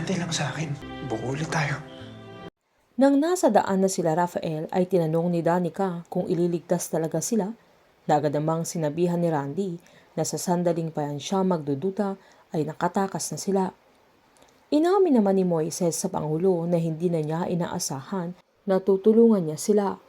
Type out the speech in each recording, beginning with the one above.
Importante lang sa akin, buo ulit tayo. Nang nasa daan na sila Rafael ay tinanong ni Danica kung ililigtas talaga sila, na agad namang sinabihan ni Randy na sa sandaling pa yan siya magdududa ay nakatakas na sila. Inamin naman ni Moises sa Pangulo na hindi na niya inaasahan na tutulungan niya sila.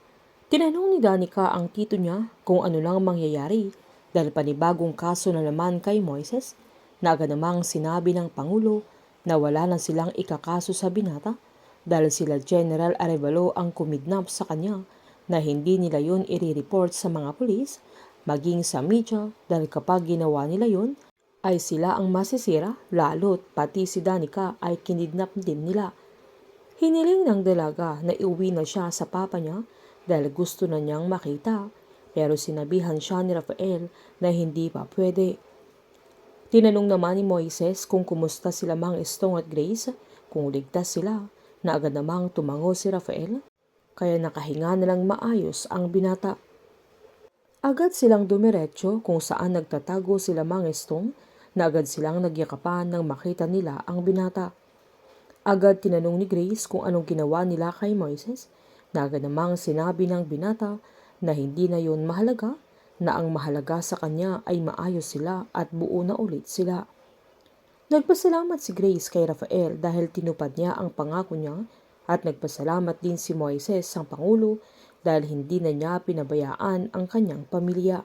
Tinanong ni Danica ang tito niya kung ano lang mangyayari dahil panibagong kaso na naman kay Moises, na agad namang sinabi ng Pangulo na wala na silang ikakaso sa binata dahil sila General Arevalo ang kumidnap sa kanya, na hindi nila yun i-report sa mga pulis maging sa media dahil kapag ginawa nila yun ay sila ang masisira, lalo't pati si Danica ay kinidnap din nila. Hiniling ng dalaga na iuwi na siya sa papa niya dahil gusto na niyang makita, pero sinabihan siya ni Rafael na hindi pa pwede. Tinanong naman ni Moises kung kumusta sila Mang Estong at Grace, kung ligtas sila, na agad namang tumango si Rafael, kaya nakahinga na lang maayos ang binata. Agad silang dumiretso kung saan nagtatago sila Mang Estong, na agad silang nagyakapan nang makita nila ang binata. Agad tinanong ni Grace kung anong ginawa nila kay Moises, na agad namang sinabi ng binata na hindi na yun mahalaga, na ang mahalaga sa kanya ay maayos sila at buo na ulit sila. Nagpasalamat si Grace kay Rafael dahil tinupad niya ang pangako niya, at nagpasalamat din si Moises sa Pangulo dahil hindi na niya pinabayaan ang kanyang pamilya.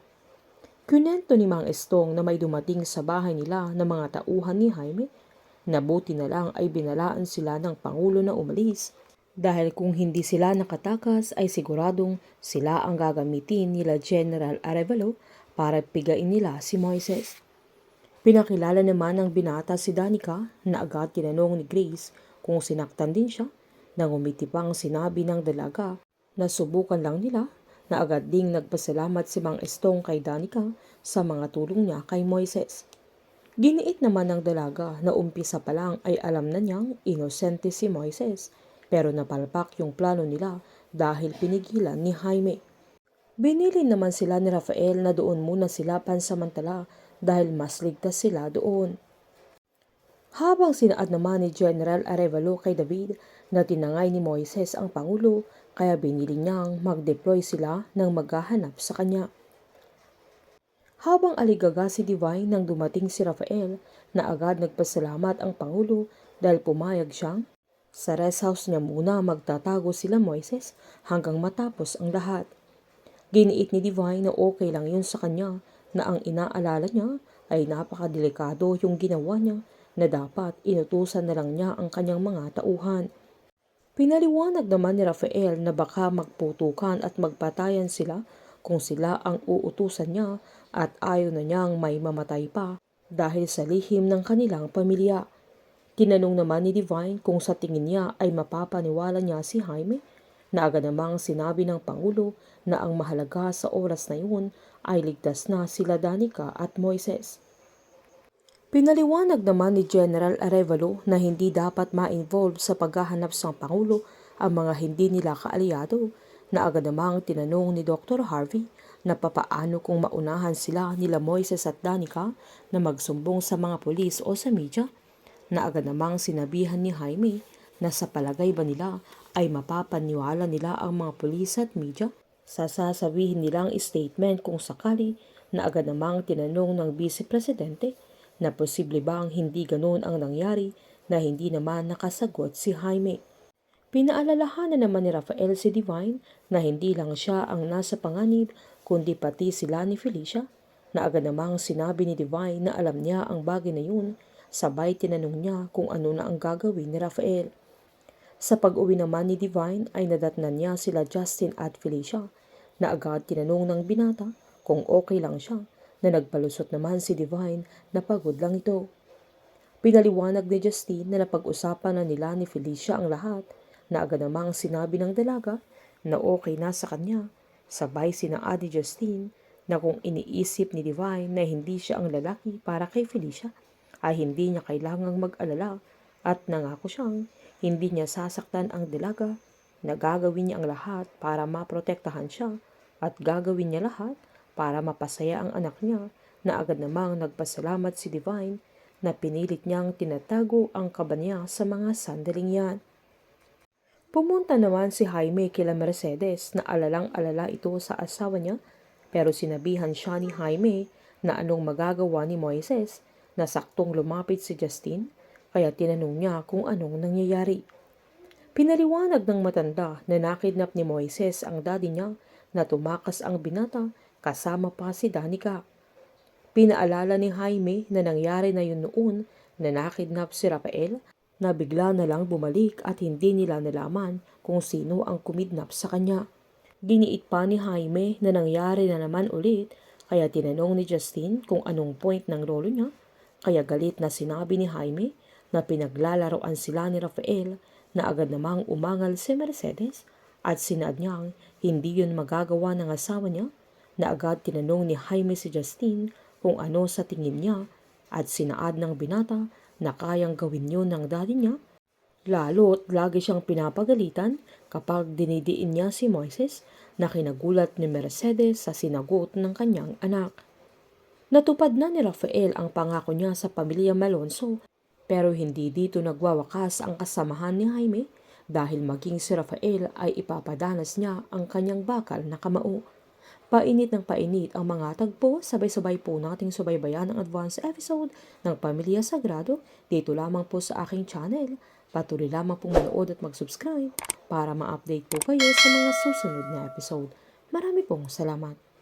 Kunento ni Mang Estong na may dumating sa bahay nila na mga tauhan ni Jaime, na buti na lang ay binalaan sila ng Pangulo na umalis dahil kung hindi sila nakatakas ay siguradong sila ang gagamitin nila General Arevalo para pigain nila si Moises. Pinakilala naman ng binata si Danica, na agad tinanong ni Grace kung sinaktan din siya, nang umiti pang sinabi ng dalaga na subukan lang nila, na agad ding nagpasalamat si Mang Estong kay Danica sa mga tulong niya kay Moises. Giniit naman ng dalaga na umpisa pa lang ay alam na niyang inosente si Moises, pero napalpak yung plano nila dahil pinigilan ni Jaime. Binili naman sila ni Rafael na doon muna sila pansamantala dahil mas ligtas sila doon. Habang sinaad naman ni General Arevalo kay David na tinangay ni Moises ang Pangulo, kaya binili niyang mag-deploy sila ng maghahanap sa kanya. Habang aligaga si Divine nang dumating si Rafael, na agad nagpasalamat ang Pangulo dahil pumayag siyang sa rest house niya muna magtatago sila Moises hanggang matapos ang lahat. Giniit ni Divine na okay lang yun sa kanya, na ang inaalala niya ay napakadelikado yung ginawa niya, na dapat inutusan na lang niya ang kanyang mga tauhan. Pinaliwanag naman ni Rafael na baka magputukan at magpatayan sila kung sila ang uutusan niya, at ayaw na niyang may mamatay pa dahil sa lihim ng kanilang pamilya. Tinanong naman ni Divine kung sa tingin niya ay mapapaniwala niya si Jaime, na agad namang sinabi ng Pangulo na ang mahalaga sa oras na yun ay ligtas na sila Danica at Moises. Pinaliwanag naman ni General Arevalo na hindi dapat ma-involve sa paghahanap sa Pangulo ang mga hindi nila kaalyado, na agad namang tinanong ni Dr. Harvey na papaano kung maunahan sila nila Moises at Danica na magsumbong sa mga pulis o sa media, na agad namang sinabihan ni Jaime na sa palagay ba nila ay mapapaniwala nila ang mga pulis at media sa sasabihin nilang statement kung sakali, na agad namang tinanong ng Vice Presidente na posible bang hindi ganoon ang nangyari, na hindi naman nakasagot si Jaime. Pinaalalahanan naman ni Rafael si Divine na hindi lang siya ang nasa panganib kundi pati sila ni Felicia, na agad namang sinabi ni Divine na alam niya ang bagay na yun, sabay tinanong niya kung ano na ang gagawin ni Rafael. Sa pag-uwi naman ni Divine ay nadatnan niya sila Justin at Felicia, na agad tinanong ng binata kung okay lang siya, na nagpalusot naman si Divine na pagod lang ito. Pinaliwanag ni Justine na napag-usapan na nila ni Felicia ang lahat, na agad namang sinabi ng dalaga na okay na sa kanya, sabay sinaad ni Justine na kung iniisip ni Divine na hindi siya ang lalaki para kay Felicia, ay hindi niya kailangang mag-alala, at nangako siyang hindi niya sasaktan ang dalaga, na gagawin niya ang lahat para maprotektahan siya, at gagawin niya lahat para mapasaya ang anak niya, na agad namang nagpasalamat si Divine na pinilit niyang tinatago ang kaba niya sa mga sandaling yan. Pumunta naman si Jaime kila Mercedes na alalang-alala ito sa asawa niya, pero sinabihan siya ni Jaime na anong magagawa ni Moises na saktong lumapit si Justin, kaya tinanong niya kung anong nangyayari. Pinaliwanag ng matanda na nakidnap ni Moises ang daddy niya na tumakas ang binata kasama pa si Danica. Pinaalala ni Jaime na nangyari na yun noon na nakidnap si Rafael na bigla na lang bumalik at hindi nila nalaman kung sino ang kumidnap sa kanya. Giniit pa ni Jaime na nangyari na naman ulit, kaya tinanong ni Justin kung anong point ng lolo niya, kaya galit na sinabi ni Jaime na pinaglalaroan sila ni Rafael na agad namang umangal si Mercedes at sinaad niyang hindi yun magagawa ng asawa niya, na agad tinanong ni Jaime si Justin kung ano sa tingin niya at sinaad ng binata na kayang gawin yun ng daddy niya, lalo't lagi siyang pinapagalitan kapag dinidiin niya si Moises na kinagulat ni Mercedes sa sinagot ng kanyang anak. Natupad na ni Rafael ang pangako niya sa pamilya Malonzo, pero hindi dito nagwawakas ang kasamahan ni Jaime dahil maging si Rafael ay ipapadanas niya ang kanyang bakal na kamao. Painit ng painit ang mga tagpo, sabay-sabay po nating subaybayan ang advance episode ng Pamilya Sagrado dito lamang po sa aking channel. Patuloy lamang pong manood at mag-subscribe para ma-update po kayo sa mga susunod na episode. Marami pong salamat.